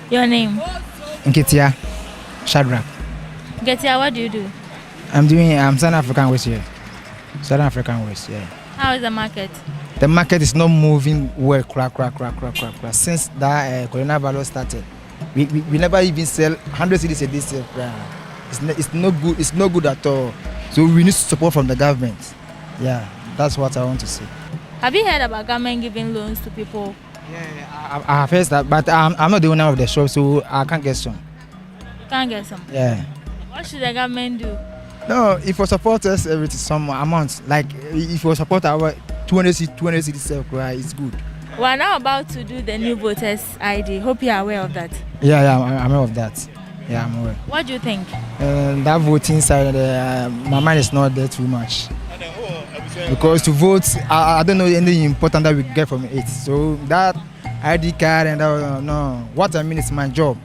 Your name? Nketia Shadrach. Getia, what do you do? I'm Southern African West here. Southern African West, yeah. How is the market? The market is not moving well, since that coronavirus started. We never even sell 100 cities a day. It's no good. It's no good at all. So we need support from the government. Yeah, that's what I want to say. Have you heard about government giving loans to people? Yeah, I have heard that, but I'm not the owner of the shop, so I can't get some. Can't get some? Yeah. What should the government do? No, if we support us everything, some amount, like if we support our 200 cities, it's good. We're now about to do the new voters ID. Hope you're aware of that. Yeah, I'm aware of that. Yeah, I'm aware. What do you think? That voting side, my mind is not there too much. Because to vote, I don't know anything important that we get from it. So that ID card and no, what I mean is my job.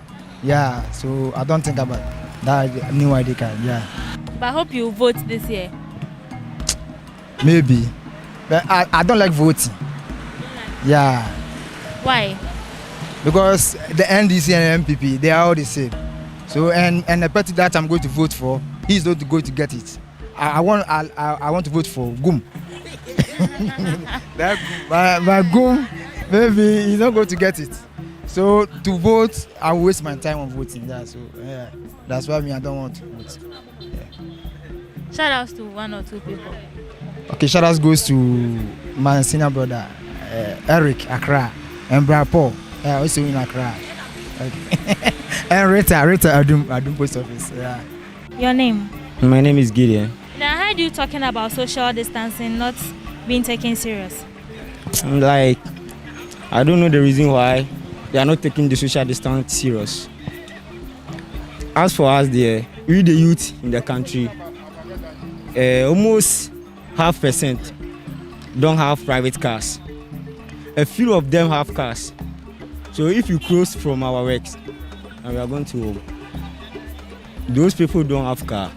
Yeah, so I don't think about that new ID card. Yeah. But I hope you vote this year. Maybe, but I don't like voting. Yeah. Why? Because the NDC and MPP, they are all the same. So and the party that I'm going to vote for, he's not going to get it. I want to vote for Gum. But Gum, maybe he's not going to get it. So to vote, I waste my time on voting. Yeah, so yeah, that's why I don't want to vote. Yeah. Shout outs to one or two people. Okay, shout outs goes to my senior brother, Eric Accra, and Brad Paul, also in Accra. Okay. And Rita Adum Post Office. Yeah. Your name? My name is Gideon. Now, I heard you talking about social distancing not being taken serious. I don't know the reason why they are not taking the social distance serious. As for us, we the youth in the country, almost 0.5% don't have private cars. A few of them have cars. So if you close from our works and we are going to home, those people don't have car.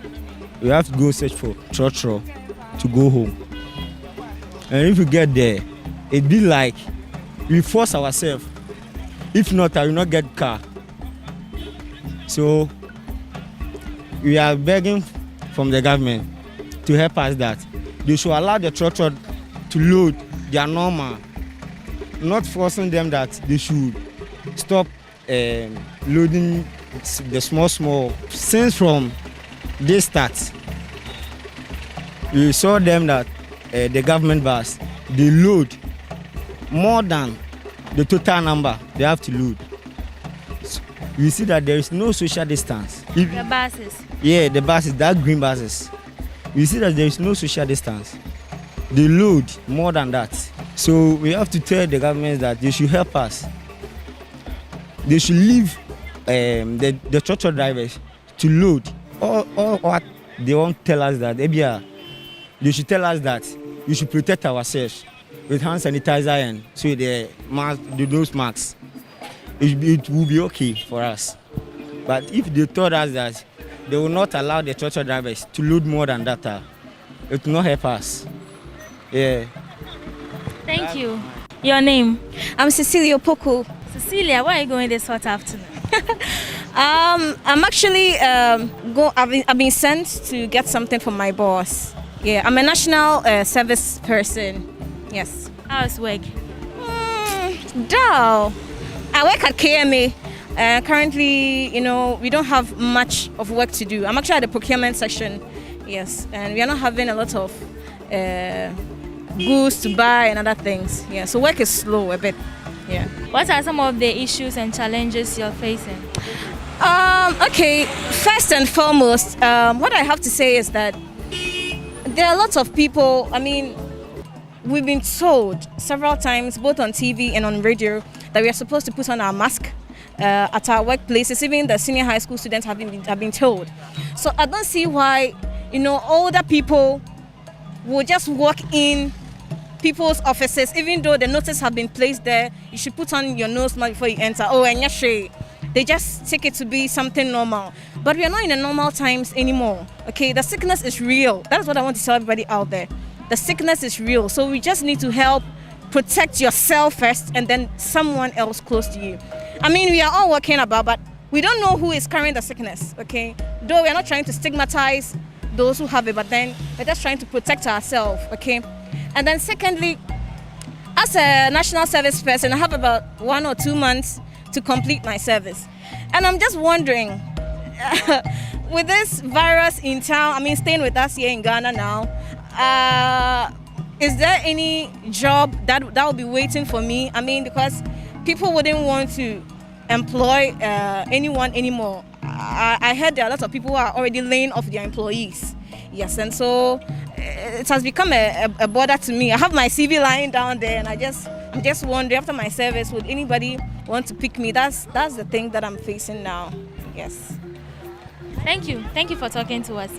We have to go search for trotro to go home. And if we get there, it be like we force ourselves. If not, I will not get car. So we are begging from the government to help us that they should allow the trotro to load their normal, not forcing them that they should stop loading the small. Since from this start, we saw them that the government bus, they load more than the total number they have to load. So we see that there is no social distance. The buses? Yeah, the buses, that green buses. We see that there is no social distance. They load more than that. So we have to tell the government that they should help us. They should leave the tractor drivers to load. Or what they won't tell us that they should tell us that we should protect ourselves with hand sanitizer and so those masks. It will be okay for us. But if they told us that they will not allow the tractor drivers to load more than that, it will not help us. Yeah. Thank you. Your name? I'm Cecilia Poku. Cecilia, where are you going this hot afternoon? I'm actually I've been sent to get something from my boss. Yeah, I'm a national service person. Yes. How's work? Dull. I work at KMA. Currently, we don't have much of work to do. I'm actually at the procurement section. Yes, and we are not having a lot of goods to buy and other things. Yeah, so work is slow a bit. Yeah. What are some of the issues and challenges you're facing? Okay, first and foremost, what I have to say is that there are lots of people, we've been told several times, both on TV and on radio, that we are supposed to put on our mask at our workplaces. Even the senior high school students have been told. So I don't see why, older people will just walk in people's offices, even though the notice have been placed there, you should put on your nose mask before you enter. Oh, and yes, they just take it to be something normal. But we are not in the normal times anymore. Okay, the sickness is real. That's what I want to tell everybody out there. The sickness is real. So we just need to help protect yourself first and then someone else close to you. I mean, we are all working about, but we don't know who is carrying the sickness, okay? Though we are not trying to stigmatize those who have it, but then we're just trying to protect ourselves, okay? And then secondly, as a national service person, I have about 1 or 2 months to complete my service. And I'm just wondering, with this virus in town, I mean, staying with us here in Ghana now, is there any job that will be waiting for me? I mean, because people wouldn't want to employ anyone anymore. I heard there are a lot of people who are already laying off their employees. Yes, and so it has become a bother to me. I have my CV lying down there, and I'm just wondering, after my service, would anybody want to pick me? That's the thing that I'm facing now. Yes. Thank you for talking to us.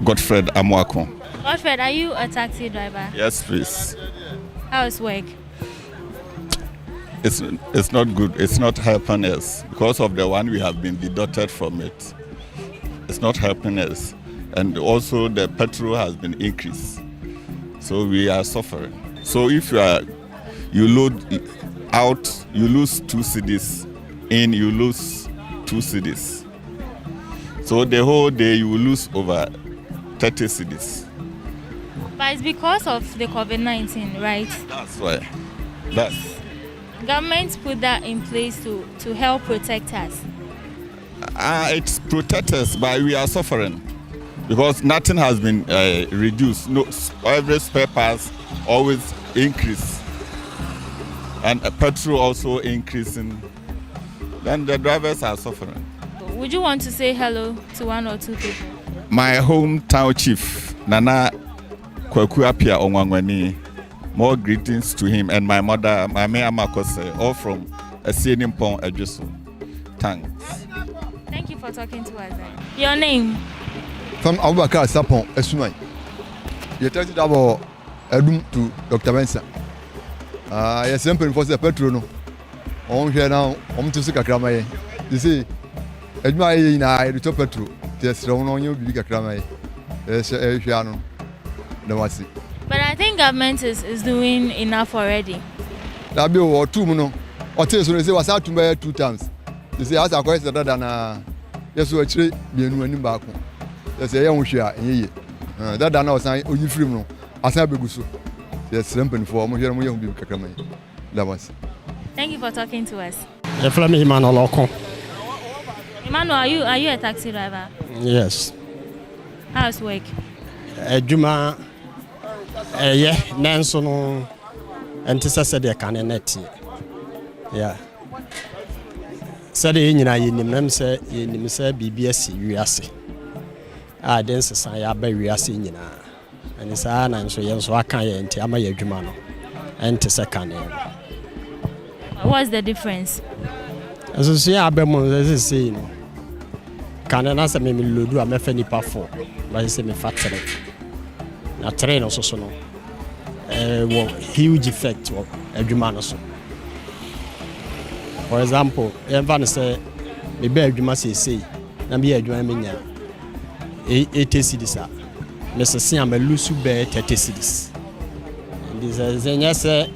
Godfred Amwako. Godfred, are you a taxi driver? Yes, please. How's work? It's not good. It's not helping us because of the one we have been deducted from it. It's not helping us, and also the petrol has been increased, so we are suffering. So if you load out, you lose 2 cedis. In, you lose 2 cedis. So the whole day you will lose over 30 cedis. But it's because of the COVID-19, right? That's why. Government put that in place to help protect us. It's protect us, but we are suffering because nothing has been reduced. No, every spare parts always increase, and petrol also increasing. Then the drivers are suffering. Would you want to say hello to 1 or 2 people? My hometown chief, Nana Kwakuapia Onwangwani. More greetings to him and my mother, Mame Amakose, all from Asienimpon Ejusu. Thanks. Thank you for talking to us. Your name? From Abubakar Sapon, Esumai. You tell it about Adum to Dr. Benson. Yes, simple for the petrol. On here now, to Sikakramae. You see, Edmai in I, the top petrol. Just don't know you, Bikakramae. Yes, Piano. No, I see. But I think government is doing enough already. That be or 2 months. Or tell you, was out to buy 2 times. You see, as a question rather than yes, we actually be in back. Yes, a young share in ye. That done was only free. As I be good. Yes, simple for more young people. That was. Thank you for talking to us. Emmanuel, are you a taxi driver? yes. How's work? Juma, yeah, Nanso no, and Tissa said they can net. Yeah. Said in Nim say BBS Riasi. Then say I buy Riasi in and it's an so yes, so I can't Amaya Jumano and Tissa can. What's the difference? As you see, I bet more as you say. Can I answer me Ludu? I'm a fanny for, but I say me factory. Na train also no. Huge effect of every man also. For example, everyone say me be adwuma say na me adwuma me nya 80 cedis a me say am lose be 30 cedis. This is say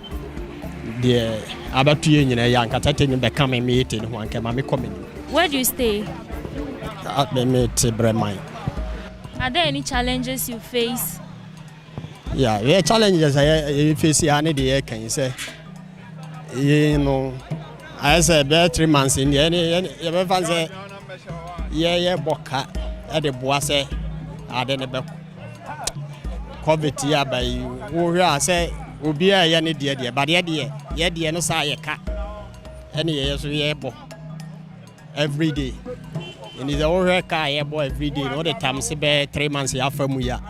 the abatu ye nyina ya nkata teni be come me 80 no anka ma me come. Where do you stay? At me to Bremen. Are there any challenges you face? Yeah, the challenges I face here, can you say? You know, I said 3 months in the end, you say, yeah, boca at the boise, I don't know. COVID here by who I say, will be a young dear, but yeah, no say a cat. Any years we able every day. And it's all car every day, all the time, say 3 months after we are.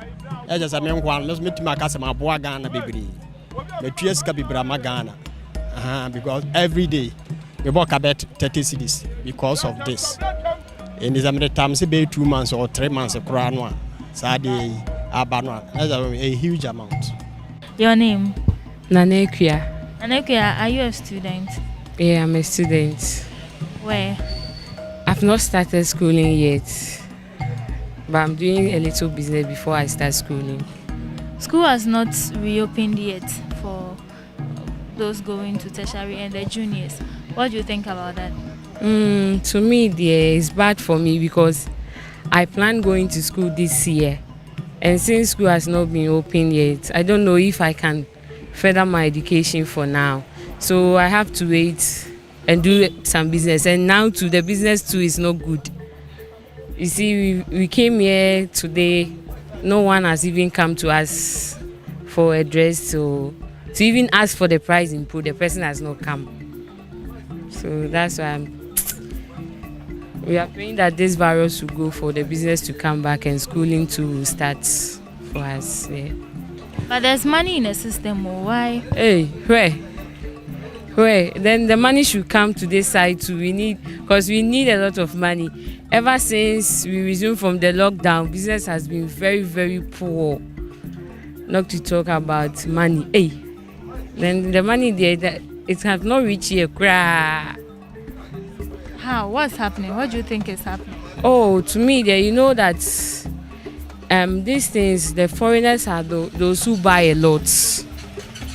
I just mean, let's meet my customer, Boagana, baby. The trees can be Bramagana. Because every day we walk about 30 cities because of this. And it's a time, say 2 months or 3 months of Crown. Sadi Abana. That's a huge amount. Your name? Nanekia. Nanekia, are you a student? Yeah, I'm a student. Where? I've not started schooling yet, but I'm doing a little business before I start schooling. School has not reopened yet for those going to tertiary and the juniors. What do you think about that? To me, it's bad for me because I plan going to school this year. And since school has not been open yet, I don't know if I can further my education for now. So I have to wait and do some business. And now too, the business too is not good. You see, we came here today. No one has even come to us for a dress. So to even ask for the price input, the person has not come. So that's why we are praying that this virus will go for the business to come back and schooling to start for us. Yeah. But there's money in the system, why? Hey, where? Then the money should come to this side too. We need a lot of money. Ever since we resumed from the lockdown, business has been very, very poor. Not to talk about money. Hey, then the money there, it has not reached here. How? What's happening? What do you think is happening? Oh, to me, you know that these things, the foreigners are those who buy a lot.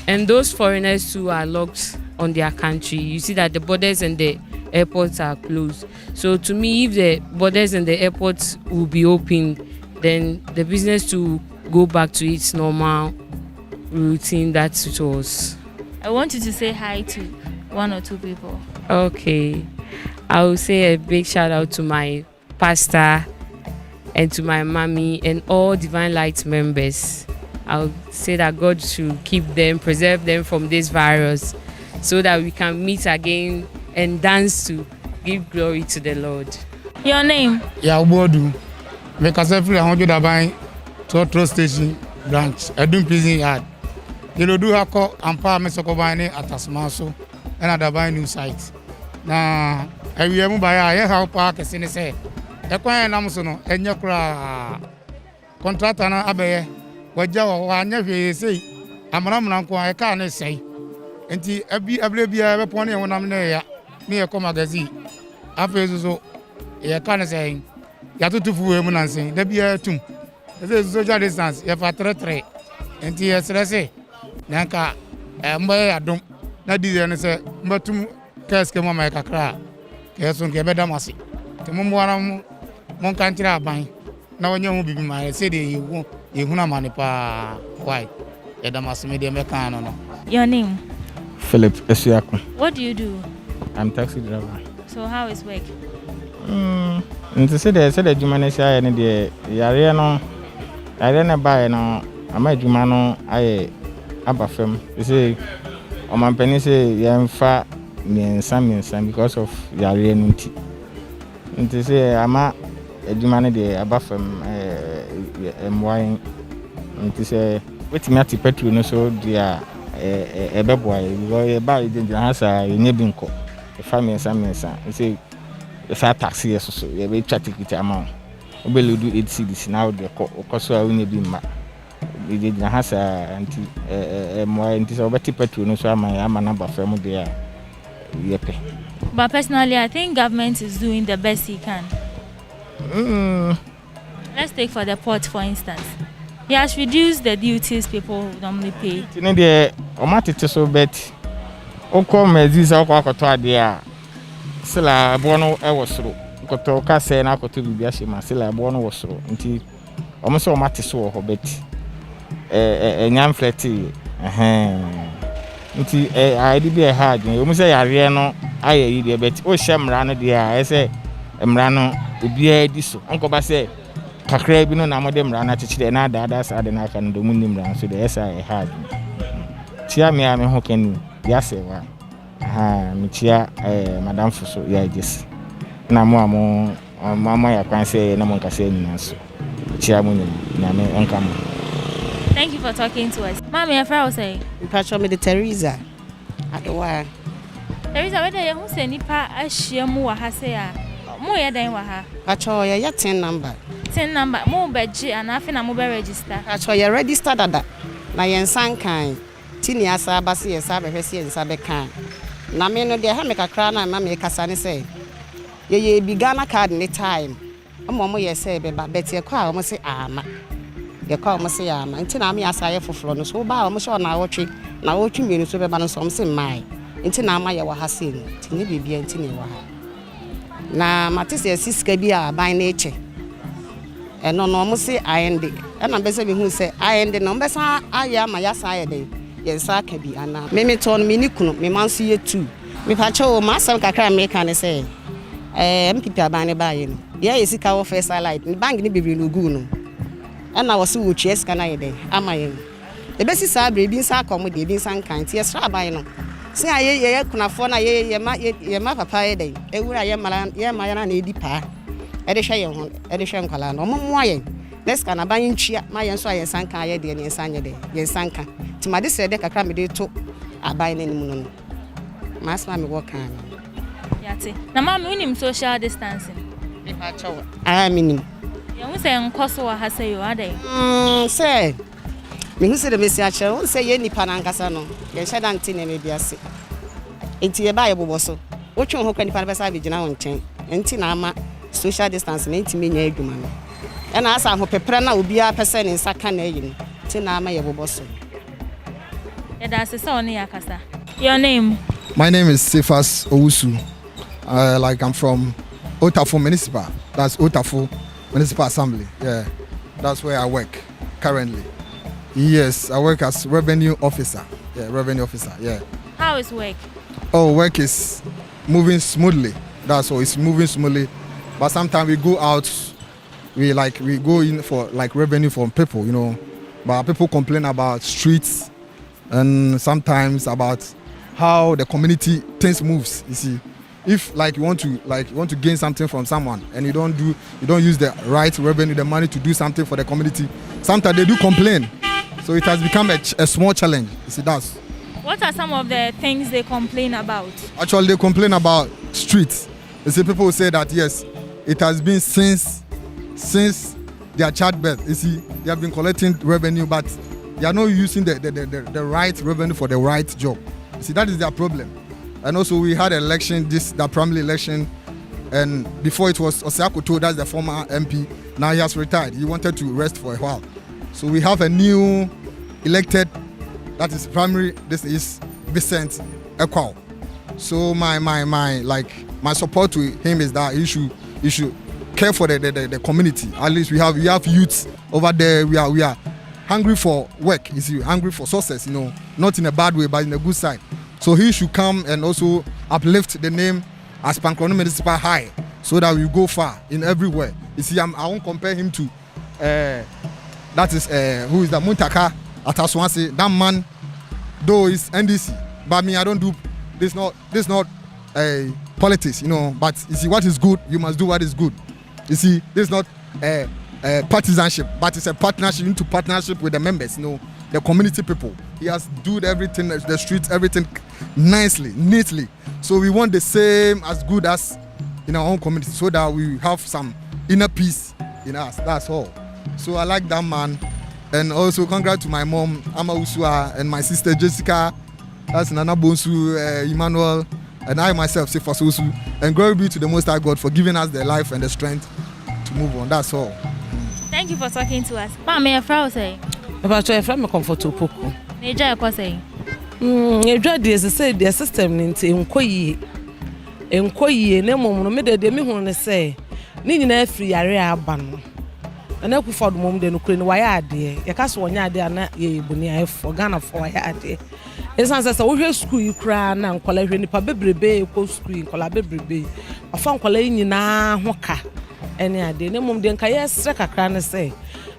And those foreigners who are locked on their country, you see that the borders and the airports are closed. So to me, if the borders and the airports will be open, then the business to go back to its normal routine that it was. I want you to say hi to one or two people. Okay. I will say a big shout out to my pastor and to my mommy and all Divine Light members. I'll say that God should keep them, preserve them from this virus so that we can meet again and dance to give glory to the Lord. Your name? Yeah, Bodu. Because every 100 Dabai Trotro Station branch, Adum Prison Yard. You do have call and power Mesokobani at Asmaso and at Dabai new site. Now, I will buy a how park as in a say. Equine Amazon and Yakra contractor Abe. What Jawa never say, I'm Ramlanko, I can't say. And the Abibia Pony when I'm near Comagazine. After so, I can't say. Yatu women and saying, there be a tomb. This is social distance, if I trade. And the SRSA, Nanka, and by Adum, Nadi and say, but to Kaskama make a cry. Kasun Gabedamasi. The Mumwaram Moncantra buying. Now you will be my city, you won't money pa. Why? Edamas media mecano. Your name? Philip Esiaku. What do you do? I'm taxi driver. So how is work? Nti se de djuma na sia ne de yare no yare na bae no ama djuma no aye abafem se o man pani se yemfa miensa because of yare no nti se ama djuma ne de abafem emwain nti se wetimi ati petrol no so dia ebeboa because e ba de hasa yenye binko e fa miensa se if I taxi so you be chat ticket amount we will do 8 cedis now the cost so we be ma we did na hasa anti mo anti so beti petrol no so ama number from there yepe. But personally I think government is doing the best he can. Let's take for the port for instance. He has reduced the duties people normally pay. You the o matete so bet o come exist o kwakoto ade a sila bono e wosoro koto ka se na koto bibia hema sila bono wosoro nti omo se o mate so ho beti nyam fleti nti aidi bi e hard omo se yare no aye yi de beti o hemra no de a ese mra no obia di so onko ba se kakra bi no na mode mra na chechire na ada sa de na aka no do mu nimra so de esa e hard tia me ho keni ya se wa michia madam fuso ya jesi na mo mama ya kwan say na mo nkase nyina so chia mo na me enkam. Thank you for talking to us. Mommy, your friend was saying Patrol me the Teresa adowa. Teresa, whether you who say nipa ahia mu wa ha say a mo ye dan wa ha. Patrol ya 10 number. 10 number mo beji and afi na mo be register. Patrol ya register dada. Na yen sankan tini asa abase ye sa behwese ye nsa be kan. Na me no de ha me kakra na ma me kasa ne say ye bi Ghana card ne time omo ye say be ba bet ye kwa omo say ama ye call mo say ama nti na me asa ye foforo no so ba mo so na wotwe mienu so be ba no so mo say mai nti na ama ye wa ha sei nti ne bibia nti ne wa ha na matese siska bi a ban na eche eno no mo say ayende na be se bi hu say ayende no be sa aye ama ya sa aye de ye sa ka bi ana me ton me ni kunu me man so ye tu me pa che o ma sam kakra me kan ne say MPP aban ne ba ye no ye sika wo first light ni bank ni bibiri no gu no na wo se wo tue sika na ye de ama ye e be si sa bre bi nsa akomo de bi nsa nkan ti ye sra aban no se aye kunafo na ye ma papa ye de ewura ye ma ya na edi pa e de hwe ye ho e de hwe nkwala no mo aye next kana ban ntwia ma ye nso aye sanka aye de ne nsa anye de ye sanka ti ma de se de kakra me de to aban ne nimu no masma me wo kan yate na ma me unim social distancing e pa chawo minim ye hu se nkoso wa ha se yo adai se me hu se de mesi a che hu se ye nipa na nkasa no ye hye nti ne me biase enti ye ba ye boboso wo twen ho kwa nipa na besa be gina ho nchen enti na ama social distancing enti me nya adwuma no na asa ho pepre na obi a pese ne nsa ka na yi enti na ama ye boboso ye da se so ne yakasa. Your name? My name is Sefas Owusu. Like I'm from Otafo Municipal. That's Otafo Municipal Assembly. Yeah, that's where I work currently. Yes, I work as revenue officer. Yeah, revenue officer. Yeah. How is work? Oh, work is moving smoothly. That's all. It's moving smoothly. But sometimes we go out. We go in for like revenue from people, you know. But people complain about streets and sometimes about how the community things moves. You see, if you want to gain something from someone and you don't use the right revenue, the money to do something for the community, sometimes they do complain. So it has become a small challenge. You see, that's. What are some of the things they complain about? Actually, they complain about streets. You see, people say that yes, it has been since their childbirth. You see, they have been collecting revenue, but they are not using the right revenue for the right job. You see, that is their problem. And also, we had an election, the primary election, and before it was Osiakoto, that's the former MP. Now he has retired. He wanted to rest for a while. So we have a new elected, that is primary. This is Vincent Ekwao. So my support to him is that he should care for the community. At least we have youths over there. We are hungry for work. You see, hungry for success. You know, not in a bad way, but in a good side. So he should come and also uplift the name as Pankrono Municipal high, so that we go far in everywhere. You see, I won't compare him to that is who is the Muntaka Ataswansi. That man, though is NDC, but me I don't do this. Not politics, you know. But you see, what is good, you must do what is good. You see, this is not partisanship, but it's a partnership into partnership with the members, you know, the community people. He has done everything, the streets, everything nicely, neatly. So we want the same as good as in our own community, so that we have some inner peace in us. That's all. So I like that man. And also congrats to my mom, Ama Usua, and my sister Jessica. That's Nana Bonsu, Emmanuel, and I myself, Sefas Osu. And glory be to the Most High God for giving us the life and the strength to move on. That's all. Thank you for talking to us. Mama, your friend say. About your friend, comfortable poco. Neja, what say? You dread the system into Nkoyi. No more, no matter the me say. Nina free area ban. And I could for the moment, then Ukraine, why are there? Your castle, one yard, and ye bunia for Ghana for a yard. It's not as a school you cry now, collect any baby bay, post screen, collab bay. I found calling na hoka. Any idea, no mum, then Kaya struck a cran say.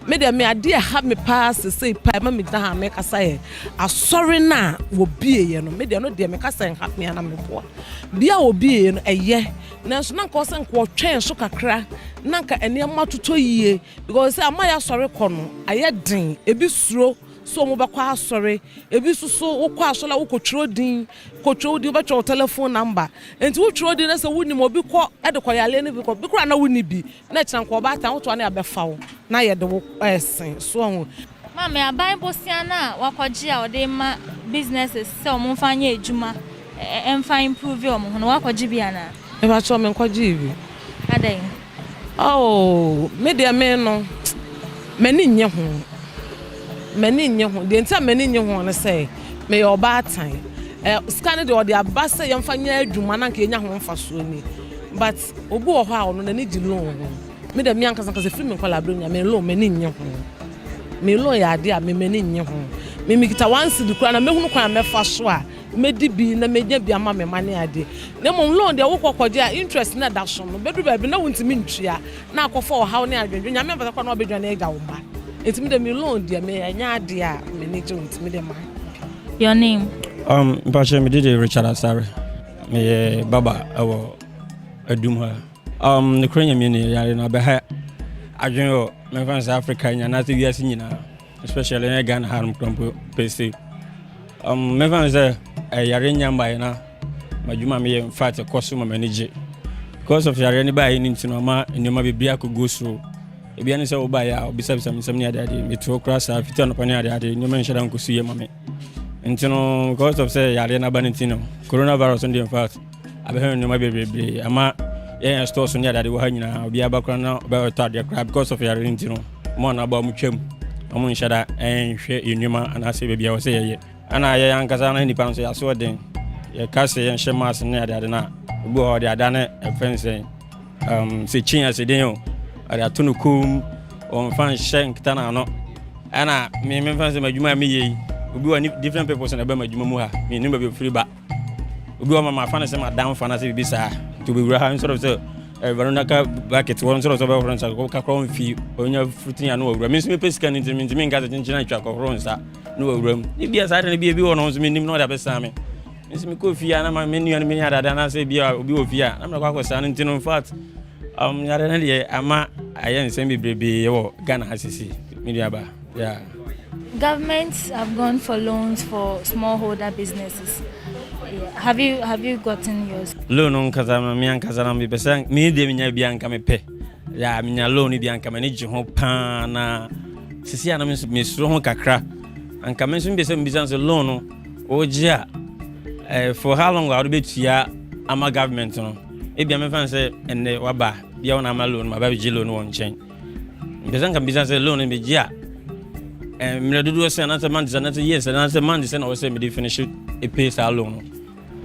Madam, me idea have me pass to say, Pima Midna make a say. A sorry now will be, you know, maybe no dear make a saying have me and I'm poor. Be I will be in a year. Now, so not causing quite change, so crack, Nanka and near more to 2 years, because I'm my sorry corner. I had ding, a bit slow. So mobile sorry, a bit so quashola who control the virtual telephone number. And to throw the as a wooden mobile call at the Koyalene because Bicrana wouldn't be. Let's not go back out to an air foul. Now you the work so. Mamma, I buy Bosiana, Wakogia, or they ma businesses, so Monfanye Juma, and fine improve your Monawakojibiana. If I saw me Kojibi. Are they? Oh, media men, many young. mani nye ho de ntia mani nye ho ne say me your bad time scan de the abasa yemfa nya adwuma na nka nya ho mfa so ni but obi wo ho a ono na ni di loan me de me anka sanka se free me kwala abro nya me loan mani nye ho me loan ya de a me mani nye ho me mikita once di kura na me hunu kwa me fa so a me di bi na me nya bi ama me mane ade na mom loan de wo kokode a interest na da so no bedu ba bi na wontimi ntua na akofo o haw ne adwendwe nya me mpata kwa na obedwa na ega wo ba etimi de me loan de me nya ade a me ne je wontimi de ma. Your name? Mpache me did Richard Asare. Me baba awo Adum ha. The Korean mini ya na be ha adwen me fan South Africa nya na te wiase nyina especially in Ghana harum krompo pese. Me fan say yare nyamba na madwuma me in fact koso ma manage because of yare ni ba yi ntino ma enema be bia ko go through e bia ne say oba ya obisa bisa misam ni ade me to cross afita no pani ade no man shada nko suye mame ntino because of say yare na ba ntino coronavirus in fact abehe no ma be ama yeah store so ni ade wo ha nyina obi abakra na oba to ade kra because of yare ntino mo na ba mu twam omo nshada hwe enuma anase be bia wo say ye ana ye yankasa na nipa nso ya so den ye kase ye hyemas ne ade na obi ho de adane efense se chinya se den yo ade atunu kum on fan shen kitana no ana me fanse madwuma me ye obi wa different people na ba madwuma mu ha me nimba be free ba obi wa mama fan se madam fan se bi sa to be wura sort of say Veronica bucket one sort of friends ko ka kron fi onya fruitin ya no wura me me pesika ni ntimi ngata chinchina twa ko kron sa no wura ni bia sa de bia bi wono so me nim no da be sa me me ko fi ya na ma me nua me nya da na say bia obi o fi ya na me kwa sa ntino in fact nyare na de ama ayen sem bebrebe wo Ghana hasisi media ba yeah. Governments have gone for loans for smallholder businesses. Have you gotten yours? Loan on kazama mi ankazana mi pesa mi de mi nya bi anka me pe ya mi nya loan bi anka me ne ji ho pa na sisi ana mi suro ho kakra anka me so bi se mi business loan no ogia for how long are be tia ama government no e bia me fan say enne waba bia wona ama loan ma ba bi loan won chen pesa anka business loan be gia me do say na man na yes na man na we say me finish e pay sa loan.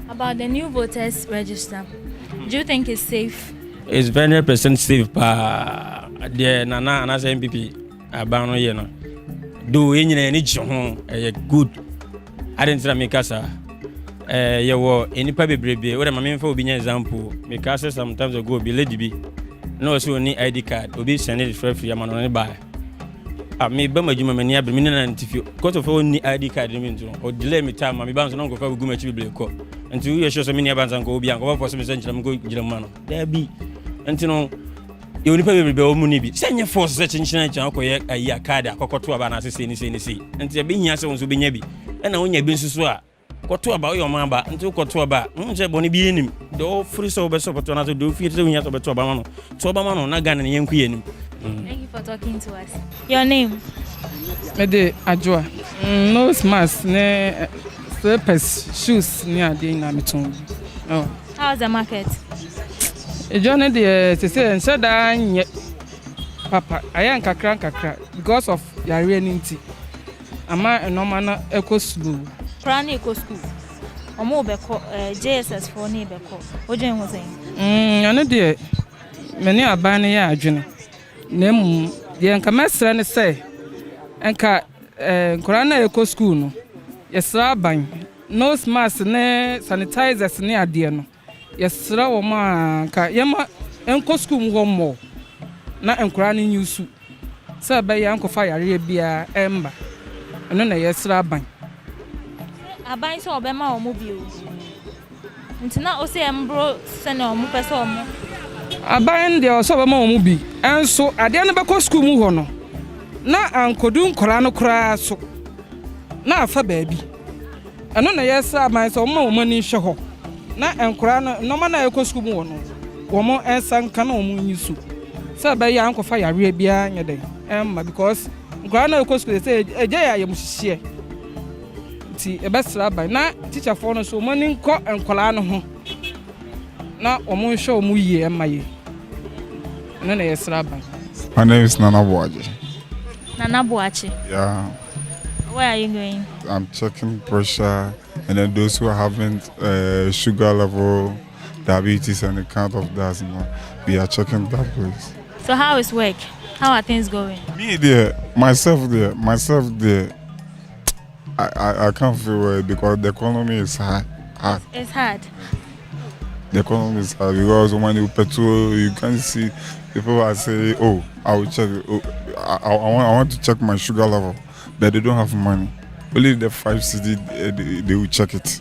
About the new voters register, do you think it's safe? It's 100% safe. The Nana and as MPP abano yeno. Do any any good. I didn't make us you were any baby. What am I mean for being example? Because sometimes ago be lady be no so any ID card will be sent it for free. I'm on buy. I may be my juma many abbe minute if you got of only ID card or delay me time. My bounce on go for go much will and to you show so many bands and go be and go for some essential I'm going German. There be and you know you only pay be money be send your force search in China a year card a cocoa to about say and to be here so be nyabi and I only been so what to about your mamba until got to about bonny be in him the free so best opportunity to do fit to Obama to Obama na Ghana and Queen. Thank you for talking to us. Your name? Mede Ajua. Nose mask ne slippers shoes near the Namiton. Oh. How's the market? A journey there to say and said Papa, I am kakra because of your raining tea. Am I a normal eco school? Cranny eco school. Or more JSS for neighbor. What Jane was saying? I know dear. Many are banning ya, Jenny. Name the Ankamestra and say, Anka Korana eco school. No, yes, Rabbi. Nose mask ne sanitizers near dear. Yes, Rawama, Yama, Uncle school one more. Not Enkrani new suit. Sir, by Uncle Fire, Rebia, Ember. And then yes, Rabbi. I buy so Obama or mobile. Until now, say Ambro, send or Mupasom. I buy the Osobama movie, and so I didn't ever school move. Na Uncle Doom Corano crash so. Na for baby. And then yes, I buy some more money show. Na Enkrana, no man I school one. Woman and son canon you soup. Sir, by your Uncle Fire, Rebia, your day. Because Grana school say, a day I am share. See, a best rabbi, na teacher for so money cock and colano. Now, or show me and my. And then yes, rabbi. My name is Nana Boaji. Nana Boachi. Yeah. Where are you going? I'm checking pressure, and then those who are having sugar level, diabetes, and the count of that, we are checking that place. So how is work? How are things going? Me there, myself there, I can't feel well because the economy is hard. It's hard. The economy is hard because when you petrol, you can see people are saying, "Oh, I will check. Oh, I want to check my sugar level," but they don't have money. Only the 5 cedi they will check it.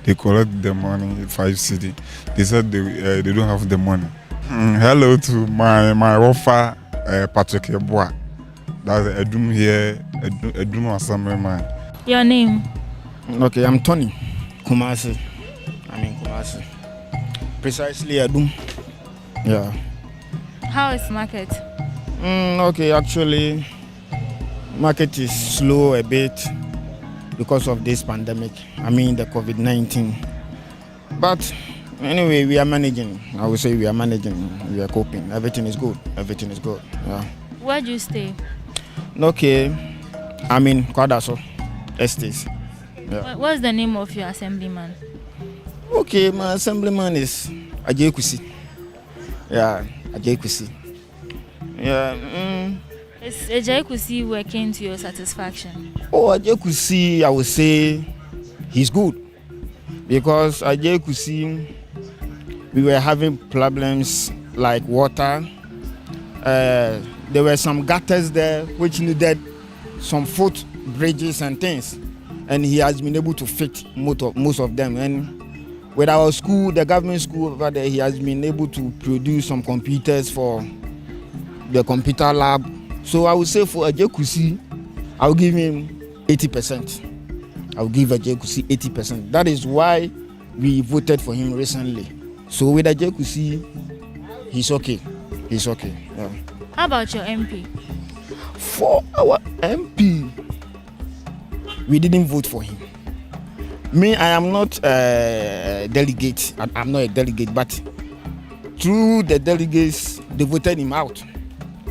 They collect the money 5 cedi. They said they don't have the money. Hello to my offer, Patrick Eboa. That's Adum here, Adum Assemblyman. Your name? Okay, I'm Tony Kumasi. I'm in Kumasi. Precisely Adum. Yeah. How is market? Okay, actually, market is slow a bit because of this pandemic. The COVID-19. But anyway, we are managing. I would say we are managing. We are coping. Everything is good. Everything is good. Yeah. Where do you stay? Okay, I'm in Kwadaso Estates. Yeah. What's the name of your assemblyman? Okay, my assemblyman is Ajekusi. Yeah, Ajekusi. Yeah. Is Ajekusi working to your satisfaction? Oh, Ajekusi, I would say he's good. Because Ajekusi, we were having problems like water. There were some gutters there which needed some foot bridges and things. And he has been able to fix most of them. And with our school, the government school over there, he has been able to produce some computers for the computer lab. So I would say for Ajekusi, I will give him 80%. I will give Ajekusi 80%. That is why we voted for him recently. So with Ajekusi, he's okay. He's okay. Yeah. How about your MP? For our MP, we didn't vote for him. Me, I am not a delegate. I'm not a delegate, but through the delegates, they voted him out.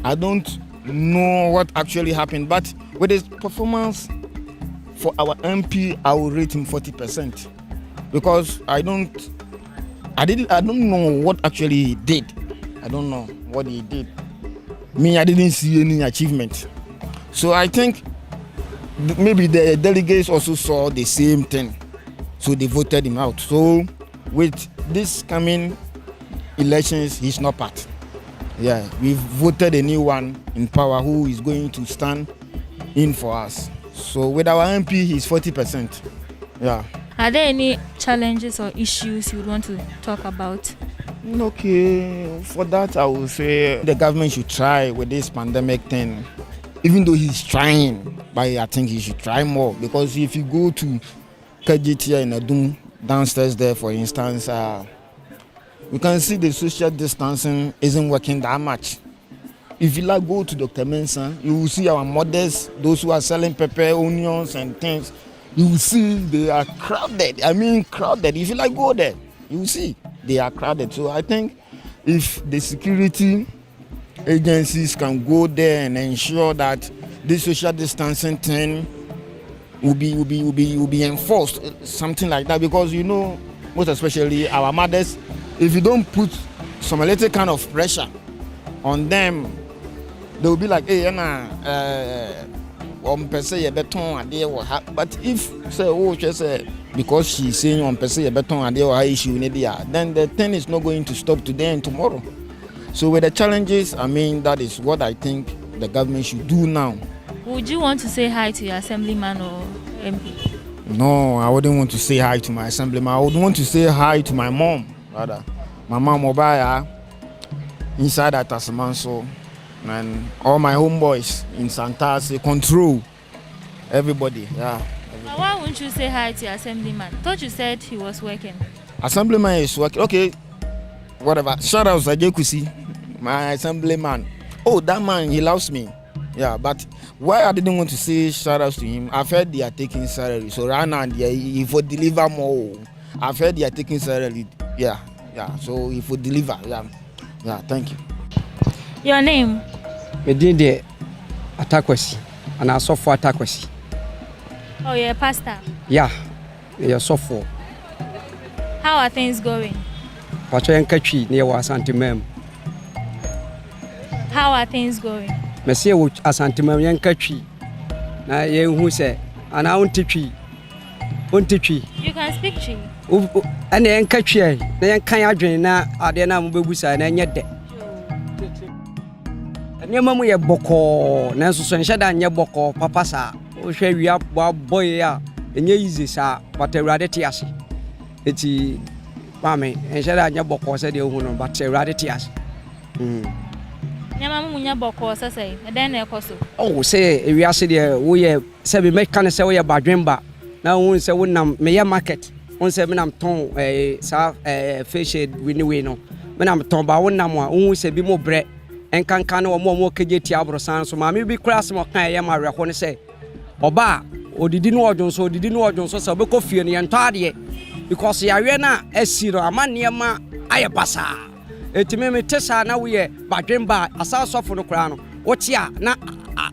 I don't know what actually happened, but with his performance for our MP, I will rate him 40% because I don't know what actually he did. I don't know what he did. Me, I didn't see any achievement. So I think maybe the delegates also saw the same thing. So they voted him out. So with this coming elections, he's not part. Yeah, we voted a new one in power who is going to stand in for us. So with our MP, he's 40%. Yeah. Are there any challenges or issues you would want to talk about? Okay, for that I would say the government should try with this pandemic thing. Even though he's trying, but I think he should try more because if you go to KGT in Adum, downstairs there for instance, you can see the social distancing isn't working that much. If you like go to Dr. Mensah, you will see our mothers, those who are selling pepper, onions and things, you will see they are crowded. Crowded. If you like go there, you will see they are crowded. So I think if the security agencies can go there and ensure that this social distancing thing will be enforced, something like that, because most especially our mothers, if you don't put some little kind of pressure on them, they will be like, hey, but if say because she's saying on then the thing is not going to stop today and tomorrow. So with the challenges, that is what I think the government should do now. Would you want to say hi to your assemblyman or MP? No, I wouldn't want to say hi to my assemblyman. I would want to say hi to my mom, rather. My mom Obaya inside at Tasmanso, and all my homeboys in Santase control everybody. Yeah. But why wouldn't you say hi to your assemblyman? Thought you said he was working. Assemblyman is working. Okay, whatever. Shout out to Ajekusi, my assemblyman. Oh, that man, he loves me. Yeah, but why I didn't want to say shout outs to him, I've heard they are taking salary. So right now, if we deliver more, I've heard they are taking salary. Yeah. So if we deliver, yeah. Thank you. Your name? Me did the Atakwesi, and I saw for Atakwesi. Oh, you're a pastor? Yeah, you're so for. How are things going? Pacho Yankatri near Wasantimem. How are things going? Monsieur Asantimem Yankatri. Now, you who say, and I want to tree. You can speak Chi. And the Yankatri, the Yankayadrin now are the name of Busa and yet. And your mamma, your boko, Nancy Sunshine, and your boko, Papasa, who share you up, boy, and easy, sir, but a raditias. It's Mammy, and said I never boko said the owner, but a raditias. Yamamunya boko, say, and then a coso. Oh, say, we are said, we say, we make kind of say we are bad dreamba. Now, one say, when may market, one say, when I'm ton a fish winnow, when I'm ton by one number, one say, be more bread, and can or more KJT Abrosan, so mammy be crass more kind of Maria, when say, Oba, or didn't know Jones, or didn't know Jones, so be coffee and entirely. Because the arena is zero, a man near my ayabasa. It may me tessa now we are by dream bar, a sauce of the crown. What's ya, not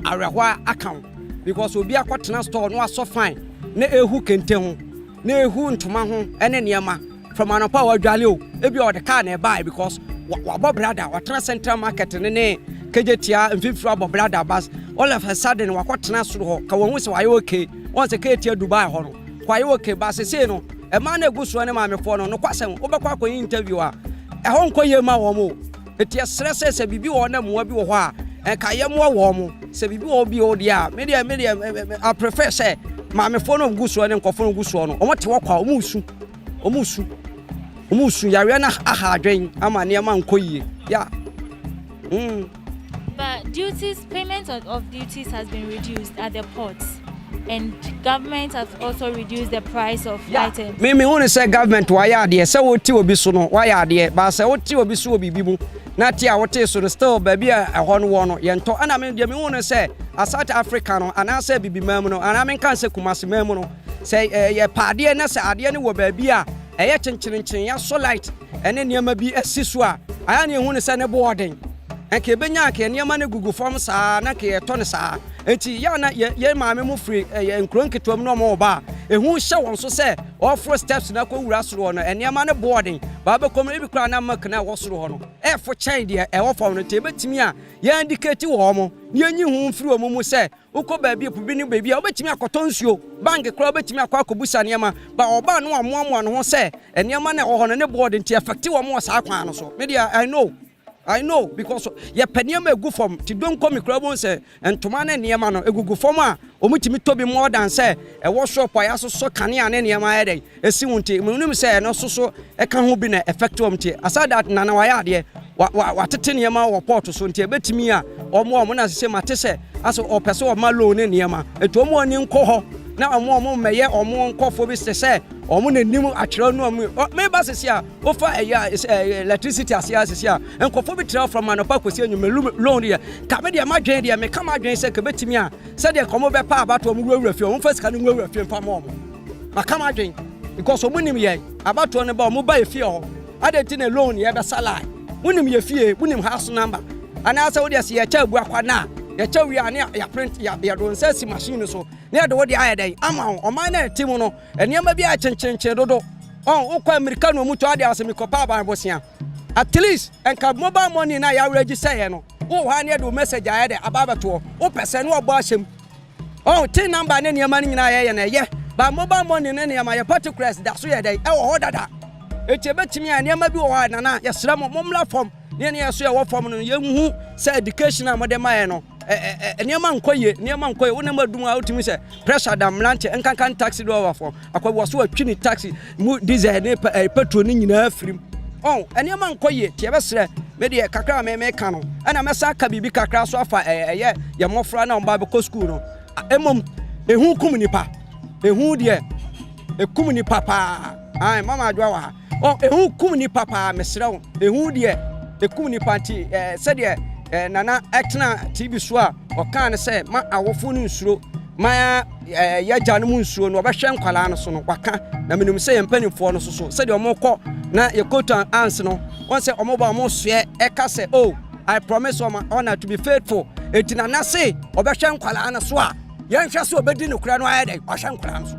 a require account? Because we'll be a cotton store, no so fine. Ne who can tell, ne who to my home, and any yama from an power jaleo, if you are the car nearby because what brother, what Central Market and the name KJT and 5th rubber brother bus, all of a sudden, what Nasro, Kawan why okay, once a Katia Dubai Honor, why okay, Bassino. A man a good one, my phone, no question, Obaqua interviewer. A home coyer mawomo. It is stresses a bibi on them, will be a and Kayamo warm, say bibi or be odia, media, I prefer say, my phone of goose one and coffin goose one, or what to walk out, Musu, Yariana, aha, drain, I'm a near man koye, yeah. But payment of duties has been reduced at the ports. And government has also reduced the price of items. Me want say government why are there? Say what you be so no why are there? But say what you be so bibimu. Not here what is so still baby a hon one yento. And I mean me want to say a South African and I say bibi memono and I mean can say Kumasi memono. Say ye party na say ade ne wo baby a ye chinchin ya so light and then yema bi asisua. Aya ne hu ne say ne boarding. And Kebenya can Yamana Google form sa na ke tonisa. Eti yana ye maame mu free nkron ketom no mo ba. Ehu hye won so say all four steps na ko wura soro no eniama ne boarding. Ba be kom e bi kra na mak na wo soro ho no. E fo chen de e wo fam no te betimi a ye indicate wo mo. Ye nyi hu free wo mu say ukọ ba bi epubi ni ba bi a obetimi akoton nsuo. Bank kra obetimi akwa akobusa niama ba oba no amoamo no ho say eniama na wo ho no ne boarding te effect wo mo sa kwan no so. Me dia I know because ye peniam egu form ti don come crabon say and to man niema no egugu form a omutimi to be more than say e wo shop ya so kane ane niema ya dey esi wonte munum say no so e ka ho bi na effect wo mte aside that na wa ya de wa tete niema wo port so nte betimi a omo na se mate say aso opese o ma loan niema eto omo ani nko ho na omo meye omo nkofo bi se omo na nim atwere no me ba sese a ofa electricity sese a nkofo bi tra from anopa kwesi anyum loan dia ka me dia madwen dia me ka madwen se ka betimi a se dia komo be pa abato omo wura fie omo fa sika no wura fie mfa mo ma ka madwen because omo nim ye abato ne ba omo ba fie ho adeti na loan ye be salai wonim ye fie wonim house number ana se wo dia se ye cha bu akwa na ya chawi ane ya print ya don sense machine so na de wo de ayedai ama o man na team no eniama bi a chenchenche dodo on ukwa america no mutu ade asemi kopa ba bosia at least enka mobile money na ya register ye no wo ha ne de message ayede ababato wo person wo gba asem on tin number ne niama ni nyina ye na ye ba mobile money ne niama ye particulars da so ye dai e wo ho dada etebetimi aniama bi wo ha na ya sra momla form ne ya so ye wo form no ye hu say education amode maye no niema nkoye wona madum a utimi se pressure da mlanche enkankan taxi do overfo akwa so atwini taxi mu diesel ne petrol ni nyina afrim niema nkoye tie besre me de kakra me ka no ana mesa ka bibi kakra so afa ye mofra na omba be ko school no emom ehu kum nipa ehu de ekum nipa pa ai mama adwa wa ehu kum nipa pa mesre wo ehu de ekum nipa ti se de nana etna TV so a okan say ma awofo no nsuro ma ya janu mu nsuro no obehwe nkwala no so no waka na menum say empanifo no so se de omokọ na yekotan ans no won say omoba omo soe eka say oh I promise honor to be faithful etina na say obehwe nkwala no so a yen hwe so obedi no kura no aye dey ohwe nkura nso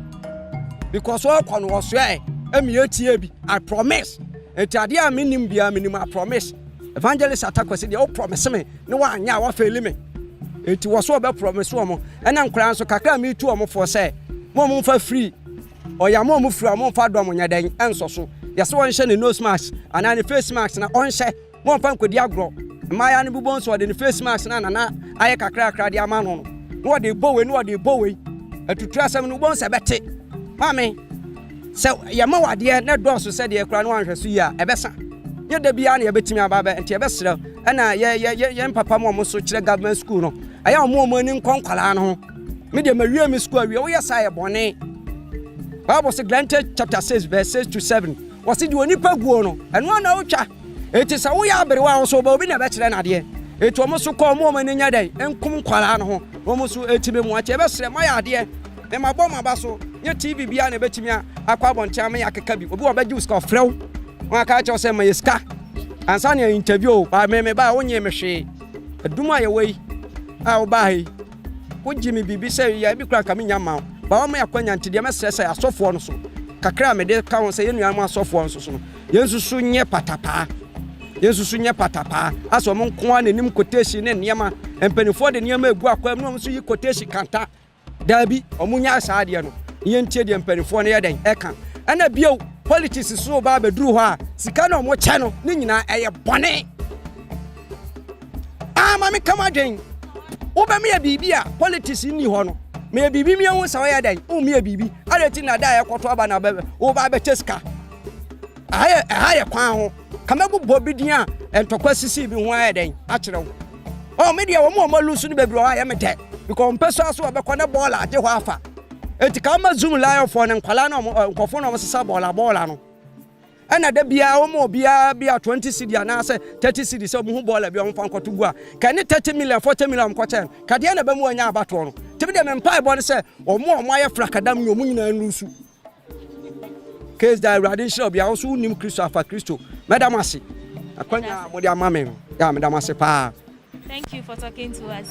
because all kon wo so e emi etie bi I promise etiade a minim bia minim I promise evangelist atakwese dey o promise me ne wa anya wa faili me eti wo so obe promise wo mo ena nkura nso kakra me tu o mo for say mo fa free oya mo free mo fa do mo nya den enso so yese won hye ne nose mask ana ne face mask na on hye mo fa nkodi agro maya ne bubon so de ne face mask na aye kakra kakra de ama no no de bowe no de bowe atutu asem no bon se bete mame se ya ma wade na do so se de kra no anhwe so yi a ebesa nye da bia na ye betimi aba enti ebesere na ye papa mo so kire government school no aya mo ani nkonkwala no ho me de mawie me school awie wo yesa ye bone Bible say Galatians chapter 6 verse 6 to 7 wasi di onipa guo no eno na otwa eti sa wo ya abere wa so ba obi na be kire na de eti omo so ko mo ani nya dai enkum kwala no ho omo so etime mu ache ebesere ma ya de me mabọ ma ba so nye TV bia na betimi akwa bonte am ya keka bi obi wo beji uska frew won aka cha se ma yeska ansa na interview ba me ba wonye me hwe adum aye wei a wo ba hi wo jimi bibi se ya bi kra ka me nya ma ba wo ma yakwanya ntide me sese asofo no so kakra me de ka won se yenu am asofo no so no yensusu nye patapa yensusu nye patapa aso mo nko ananim quotation ne niema empanifo de niema egu akwam no so yi quotation kanta dabi omunya asaade no yentie de empanifo ne yeden eka ana biyo politics so ba beduru ho a sika na omo che no ne nyina eye bone mami kama den wo be me ya bibia politics ni ho no me ya bibi me hu sa ya den wo me ya bibi adeti na da ya kwoto aba na be wo ba be cheska aye kwan ho kama bubo bidia entokwa sisi bi ho ya den a kire wo o me dia wo mo lusu ni bebro ha ya me de because mpeso aso obekọ na ball aje ho afa enti ka ma zoom live for ne nkwala na nkofo na sesa ball no ana da bia wo mo bia 20 cedi ana se 30 cedi se mo hu ball bia mo fa nkoto gu a ka ne 30 million 40 million ko chen ka de na ba mu anya abato no tibi de me mpa bo ne se o mo aye frakadam no mu nyina nusu case da radiation bia wo so nim Kristo afa Kristo madam ase akwanya mo de amame ya madam ase pa. Thank you for talking to us.